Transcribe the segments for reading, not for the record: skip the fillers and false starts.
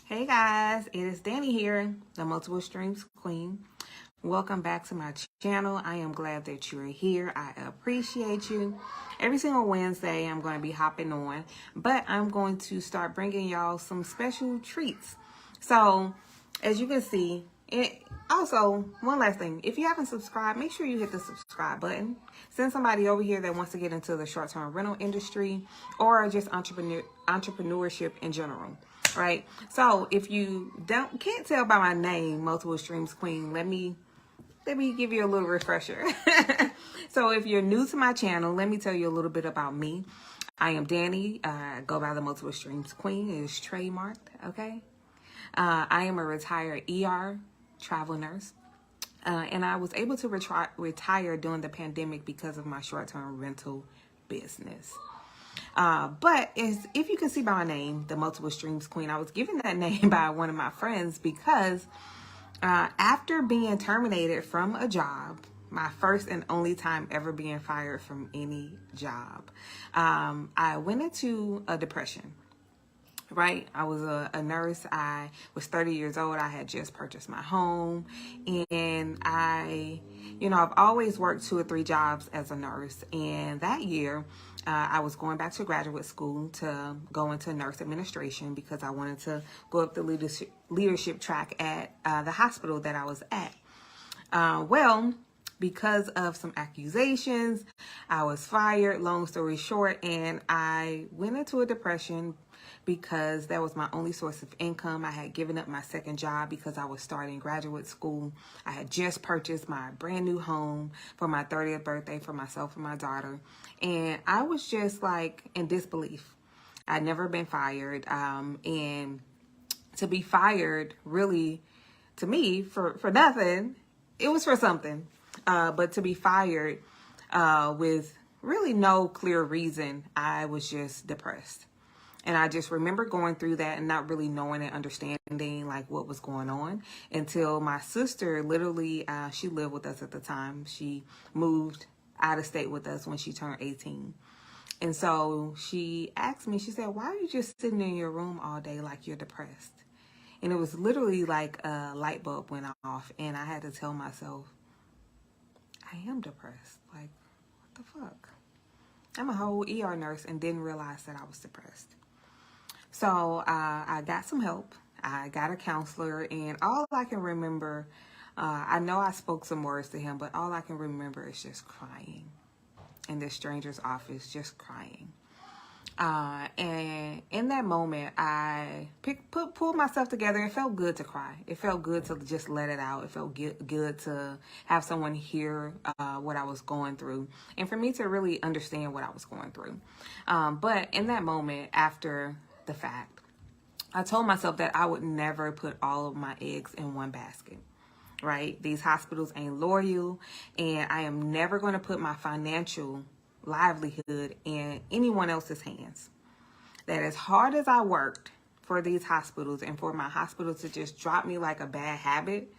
Hey guys, it is Danny here, the Multiple Streams Queen. Welcome back to my channel. I am glad that you're here. I appreciate you. Every single Wednesday, I'm going to be hopping on, but I'm going to start bringing y'all some special treats. So, as you can see, also, one last thing. If you haven't subscribed, make sure you hit the subscribe button. Send somebody over here that wants to get into the short-term rental industry or just entrepreneurship in general. Right? So if you can't tell by my name, Multiple Streams Queen, let me give you a little refresher. So if you're new to my channel, let me tell you a little bit about me. I am Danny. I go by the Multiple Streams Queen. It is trademarked. Okay. I am a retired ER travel nurse. And I was able to retire during the pandemic because of my short-term rental business. But if you can see by my name, the Multiple Streams Queen, I was given that name by one of my friends because after being terminated from a job, my first and only time ever being fired from any job, I went into a depression. Right? I was a nurse. I was 30 years old. I had just purchased my home, and I've always worked 2 or 3 jobs as a nurse. And that year, I was going back to graduate school to go into nurse administration because I wanted to go up the leadership track at the hospital that I was at. Because of some accusations, I was fired, long story short, and I went into a depression because that was my only source of income. I had given up my second job because I was starting graduate school. I had just purchased my brand new home for my 30th birthday for myself and my daughter. And I was just like in disbelief. I'd never been fired. And to be fired really, to me, for nothing, it was for something. But to be fired with really no clear reason, I was just depressed. And I just remember going through that and not really knowing and understanding like what was going on until my sister literally, she lived with us at the time. She moved out of state with us when she turned 18. And so she asked me, she said, "Why are you just sitting in your room all day like you're depressed?" And it was literally like a light bulb went off, and I had to tell myself, I am depressed. Like, what the fuck? I'm a whole ER nurse and didn't realize that I was depressed. So I got some help. I got a counselor, and all I can remember, I know I spoke some words to him, but all I can remember is just crying in this stranger's office, just crying. And in that moment, I pulled myself together. It felt good to cry. It felt good to just let it out. It felt good to have someone hear what I was going through, and for me to really understand what I was going through. But in that moment, after the fact, I told myself that I would never put all of my eggs in one basket. Right? These hospitals ain't loyal, and I am never going to put my financial livelihood in anyone else's hands. That as hard as I worked for these hospitals and for my hospital to just drop me like a bad habit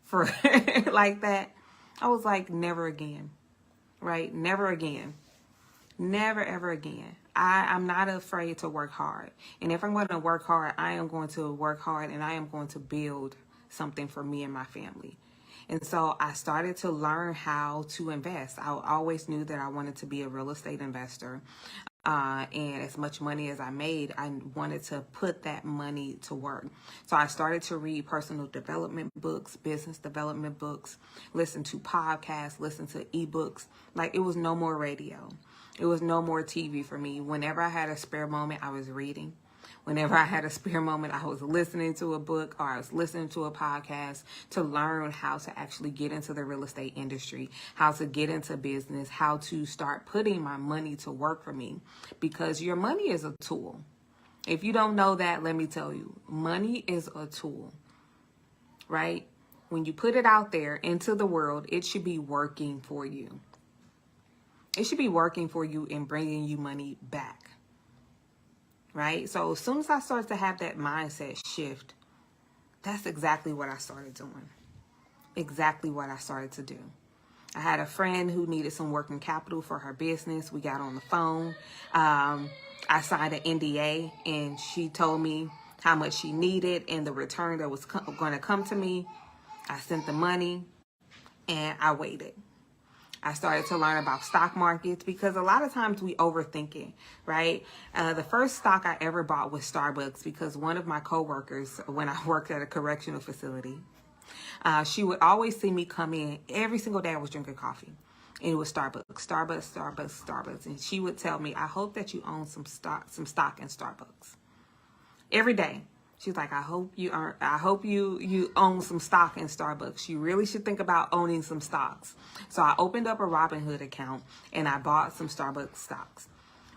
for like that, I was like, never again. Right? Never again. Never ever again. I'm not afraid to work hard. And if I'm going to work hard, I am going to work hard, and I am going to build something for me and my family. And so I started to learn how to invest. I always knew that I wanted to be a real estate investor. And as much money as I made, I wanted to put that money to work. So I started to read personal development books, business development books, listen to podcasts, listen to ebooks. Like, it was no more radio. It was no more TV for me. Whenever I had a spare moment, I was reading. Whenever I had a spare moment, I was listening to a book or I was listening to a podcast to learn how to actually get into the real estate industry, how to get into business, how to start putting my money to work for me. Because your money is a tool. If you don't know that, let me tell you, money is a tool, right? When you put it out there into the world, it should be working for you. It should be working for you and bringing you money back. Right? So as soon as I started to have that mindset shift, that's exactly what I started doing. Exactly what I started to do. I had a friend who needed some working capital for her business. We got on the phone. I signed an NDA, and she told me how much she needed and the return that was going to come to me. I sent the money and I waited. I started to learn about stock markets because a lot of times we overthink it, right? The first stock I ever bought was Starbucks because one of my coworkers, when I worked at a correctional facility, she would always see me come in every single day I was drinking coffee. And it was Starbucks. And she would tell me, I hope that you own some stock in Starbucks. Every day. She's like, I hope you own some stock in Starbucks. You really should think about owning some stocks. So I opened up a Robinhood account and I bought some Starbucks stocks.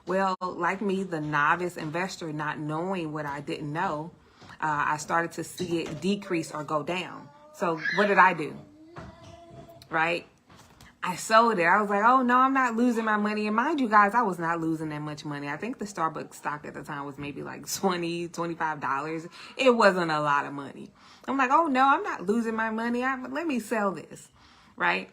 Well, like me, the novice investor, not knowing what I didn't know, I started to see it decrease or go down. So what did I do? Right? I sold it. I was like, oh no, I'm not losing my money. And mind you guys, I was not losing that much money. I think the Starbucks stock at the time was maybe like $20, $25. It wasn't a lot of money. I'm like, oh no, I'm not losing my money. Let me sell this, right?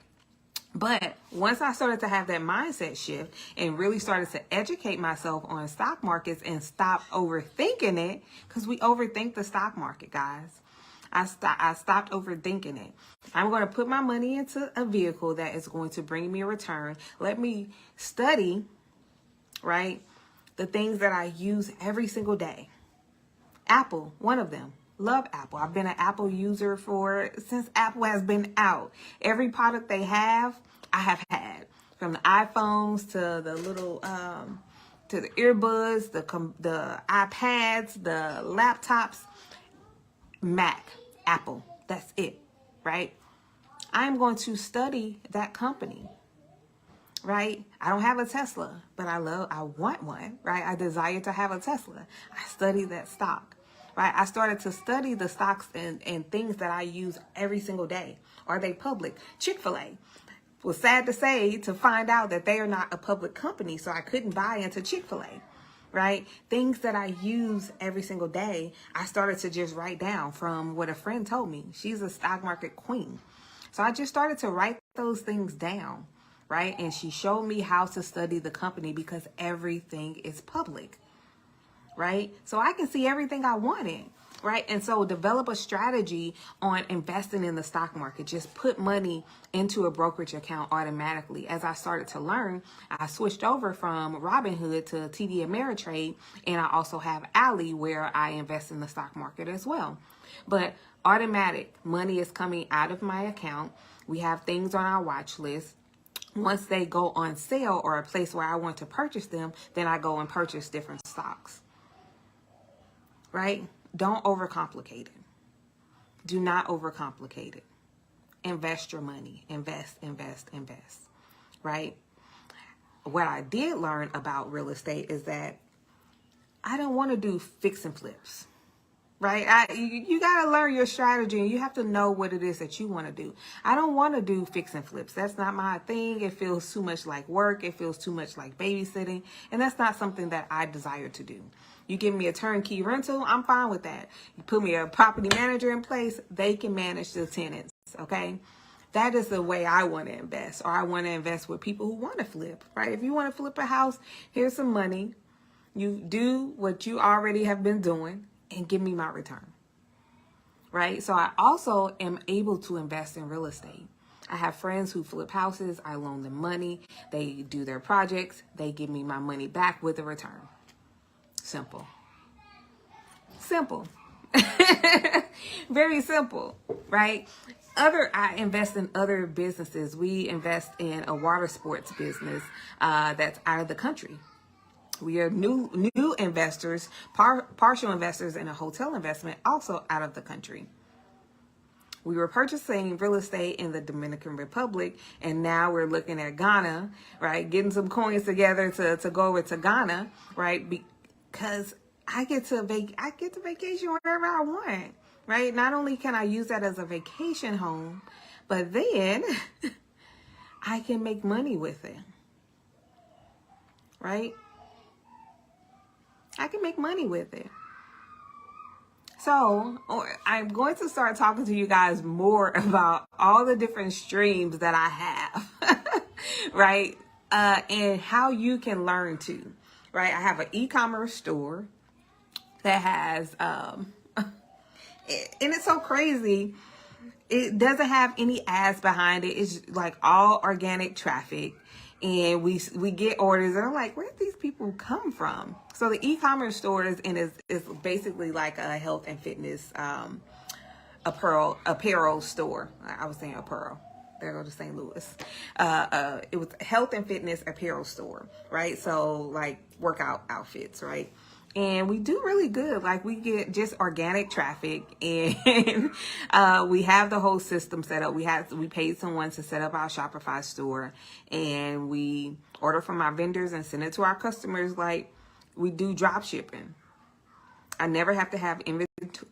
But once I started to have that mindset shift and really started to educate myself on stock markets and stop overthinking it, because we overthink the stock market, guys. I stopped overthinking it. I'm going to put my money into a vehicle that is going to bring me a return. Let me study, right, the things that I use every single day. Apple, one of them. Love Apple. I've been an Apple user since Apple has been out. Every product they have, I have had. From the iPhones to the little, to the earbuds, the iPads, the laptops, Mac. Apple. That's it, right? I'm going to study that company, right? I don't have a Tesla, but I want one, right? I desire to have a Tesla. I study that stock, right? I started to study the stocks and things that I use every single day. Are they public? Chick-fil-A. Was sad to say to find out that they are not a public company, so I couldn't buy into Chick-fil-A. Right? Things that I use every single day, I started to just write down from what a friend told me. She's a stock market queen. So I just started to write those things down, right? And she showed me how to study the company because everything is public, right? So I can see everything I wanted, right? And so develop a strategy on investing in the stock market. Just put money into a brokerage account automatically. As I started to learn, I switched over from Robinhood to TD Ameritrade, and I also have Ally where I invest in the stock market as well. But automatic money is coming out of my account. We have things on our watch list. Once they go on sale or a place where I want to purchase them, then I go and purchase different stocks, right? Don't overcomplicate it. Do not overcomplicate it. Invest your money. Invest, right? What I did learn about real estate is that I don't want to do fix and flips, right? You got to learn your strategy and you have to know what it is that you want to do. I don't want to do fix and flips. That's not my thing. It feels too much like work. It feels too much like babysitting. And that's not something that I desire to do. You give me a turnkey rental, I'm fine with that. You put me a property manager in place, they can manage the tenants, okay? That is the way I want to invest, or I want to invest with people who want to flip, right? If you want to flip a house, here's some money. You do what you already have been doing and give me my return, right? So I also am able to invest in real estate. I have friends who flip houses. I loan them money. They do their projects. They give me my money back with a return. Simple. Very simple, right? I invest in other businesses. We invest in a water sports business that's out of the country. We are new investors, partial investors in a hotel investment, also out of the country. We were purchasing real estate in the Dominican Republic, and now we're looking at Ghana, right? Getting some coins together to go over to Ghana, right? Because I get to vacation wherever I want, right? Not only can I use that as a vacation home, but then I can make money with it, right? I can make money with it. So I'm going to start talking to you guys more about all the different streams that I have, right? And how you can learn to, right? I have an e-commerce store. that has, and it's so crazy. It doesn't have any ads behind it. It's like all organic traffic. And we get orders and I'm like, where did these people come from? So the e-commerce store is basically like a health and fitness apparel store. I was saying apparel. There go to St. Louis. It was a health and fitness apparel store, right? So like workout outfits, right? And we do really good. Like we get just organic traffic, and we have the whole system set up. We paid someone to set up our Shopify store, and we order from our vendors and send it to our customers. Like we do drop shipping. I never have to have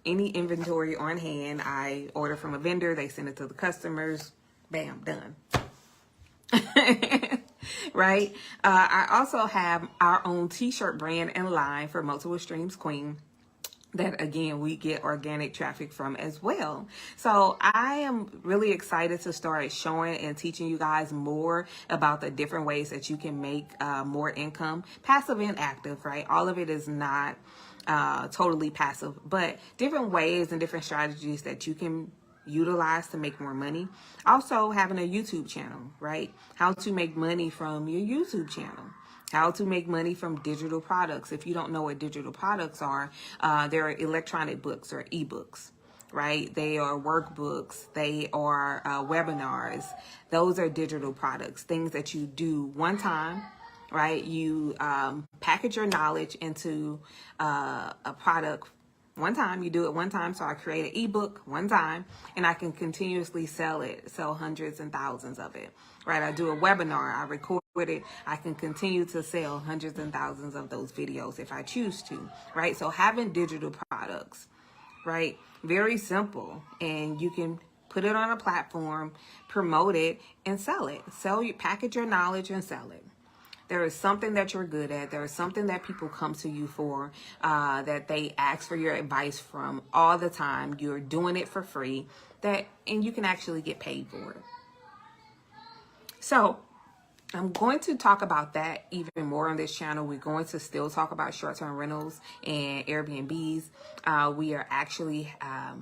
any inventory on hand. I order from a vendor, they send it to the customers. Bam, done. Right? I also have our own t-shirt brand and line for Multiple Streams Queen that, again, we get organic traffic from as well. So I am really excited to start showing and teaching you guys more about the different ways that you can make more income, passive and active, right? All of it is not totally passive, but different ways and different strategies that you can utilize to make more money. Also having a YouTube channel, right? How to make money from your YouTube channel. How to make money from digital products. If you don't know what digital products are, they're electronic books or ebooks, right? They are workbooks. They are webinars. Those are digital products, things that you do one time, right? You package your knowledge into a product one time. You do it one time. So I create an ebook one time and I can continuously sell hundreds and thousands of it, right? I do a webinar, I record it. I can continue to sell hundreds and thousands of those videos if I choose to, right? So having digital products, right? Very simple. And you can put it on a platform, promote it and sell it. Package your knowledge and sell it. There is something that you're good at. There is something that people come to you for, that they ask for your advice from all the time. You're doing it for free, and you can actually get paid for it. So I'm going to talk about that even more on this channel. We're going to still talk about short-term rentals and Airbnbs. We are actually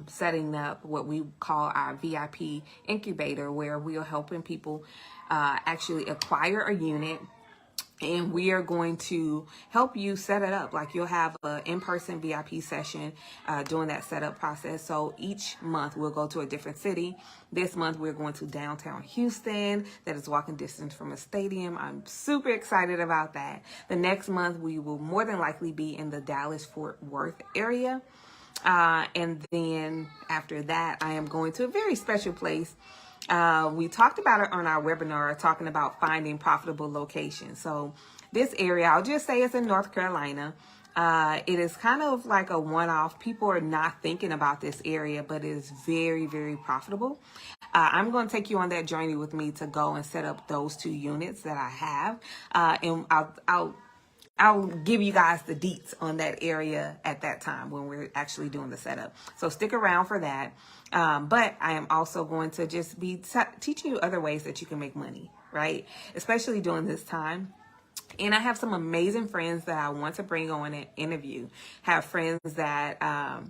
setting up what we call our VIP incubator, where we are helping people actually acquire a unit. And we are going to help you set it up. Like you'll have an in-person VIP session during that setup process. So each month we'll go to a different city. This month we're going to downtown Houston. That is walking distance from a stadium. I'm super excited about that. The next month we will more than likely be in the Dallas-Fort Worth area. And then after that, I am going to a very special place. We talked about it on our webinar, talking about finding profitable locations. So this area, I'll just say it's in North Carolina. It is kind of like a one-off. People are not thinking about this area, but it is very, very profitable. I'm going to take you on that journey with me to go and set up those 2 units that I have. And I'll give you guys the deets on that area at that time when we're actually doing the setup. So stick around for that. But I am also going to just be teaching you other ways that you can make money, right? Especially during this time. And I have some amazing friends that I want to bring on and interview. Have friends that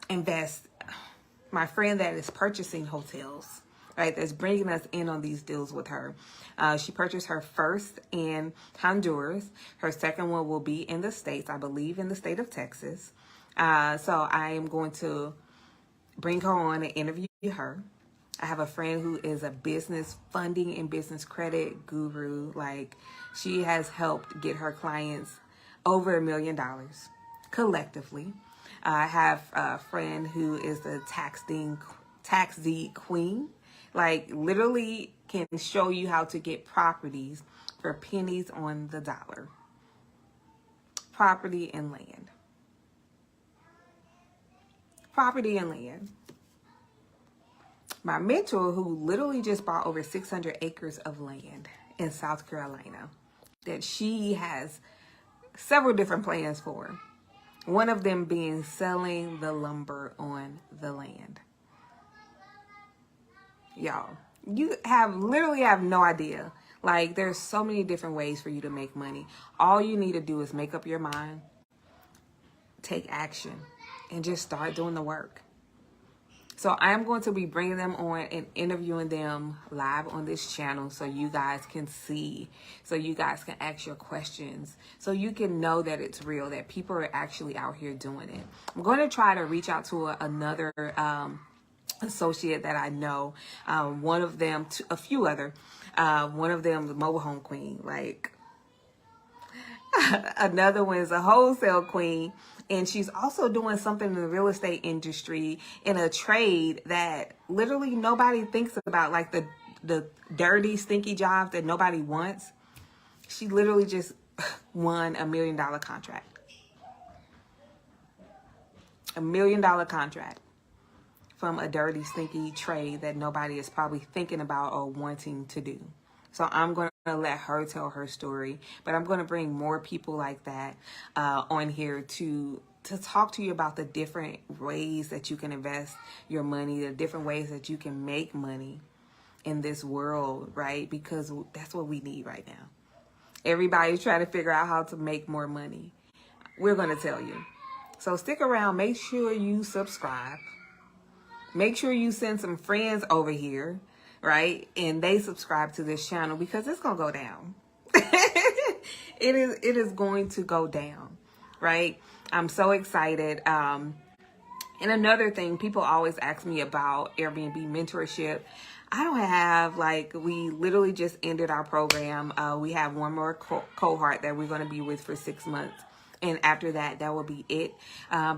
invest. My friend that is purchasing hotels, right, that's bringing us in on these deals with her. She purchased her first in Honduras. Her second one will be in the States, I believe in the state of Texas. So I am going to bring her on and interview her. I have a friend who is a business funding and business credit guru. Like, she has helped get her clients over $1 million collectively. I have a friend who is the tax deed queen. Like, literally can show you how to get properties for pennies on the dollar. Property and land. Property and land. My mentor, who literally just bought over 600 acres of land in South Carolina, that she has several different plans for. One of them being selling the lumber on the land. Y'all, you literally have no idea. Like, there's so many different ways for you to make money. All you need to do is make up your mind, take action and just start doing the work. So I am going to be bringing them on and interviewing them live on this channel so you guys can see, so you guys can ask your questions, so you can know that it's real, that people are actually out here doing it. I'm going to try to reach out to another associate that I know. One of them, a few other, one of them, the mobile home queen, like another one is a wholesale queen. And she's also doing something in the real estate industry in a trade that literally nobody thinks about, like the dirty, stinky jobs that nobody wants. She literally just won $1 million contract. $1 million contract from a dirty, stinky trade that nobody is probably thinking about or wanting to do. So I'm going to let her tell her story, but I'm going to bring more people like that on here to talk to you about the different ways that you can invest your money, the different ways that you can make money in this world, right? Because that's what we need right now. Everybody's trying to figure out how to make more money. We're going to tell you. So stick around. Make sure you subscribe. Make sure you send some friends over here, right? And they subscribe to this channel because it's going to go down. It is going to go down, right? I'm so excited. And another thing, people always ask me about Airbnb mentorship. I don't have, like, we literally just ended our program. We have one more cohort that we're going to be with for 6 months. And after that, that will be it.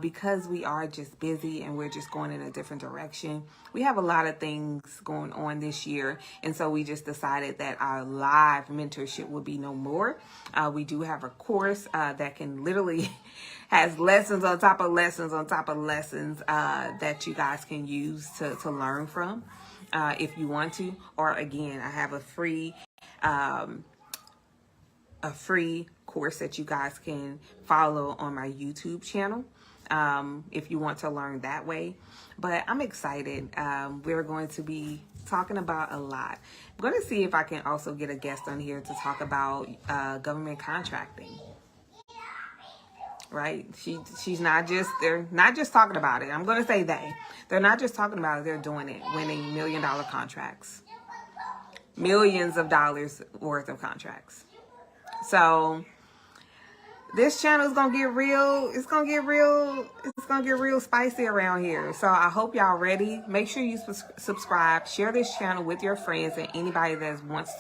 Because we are just busy and we're just going in a different direction. We have a lot of things going on this year. And so we just decided that our live mentorship will be no more. We do have a course that can literally has lessons on top of lessons on top of lessons that you guys can use to learn from if you want to. Or again, I have a free course that you guys can follow on my YouTube channel if you want to learn that way. But I'm excited. We're going to be talking about a lot. I'm going to see if I can also get a guest on here to talk about government contracting. Right? She's not just, they're not just talking about it. I'm going to say they're not just talking about it. They're doing it, winning $1 million contracts, millions of dollars worth of contracts. So this channel is going to get real. It's going to get real. It's going to get real spicy around here. So I hope y'all ready. Make sure you subscribe, share this channel with your friends and anybody that wants to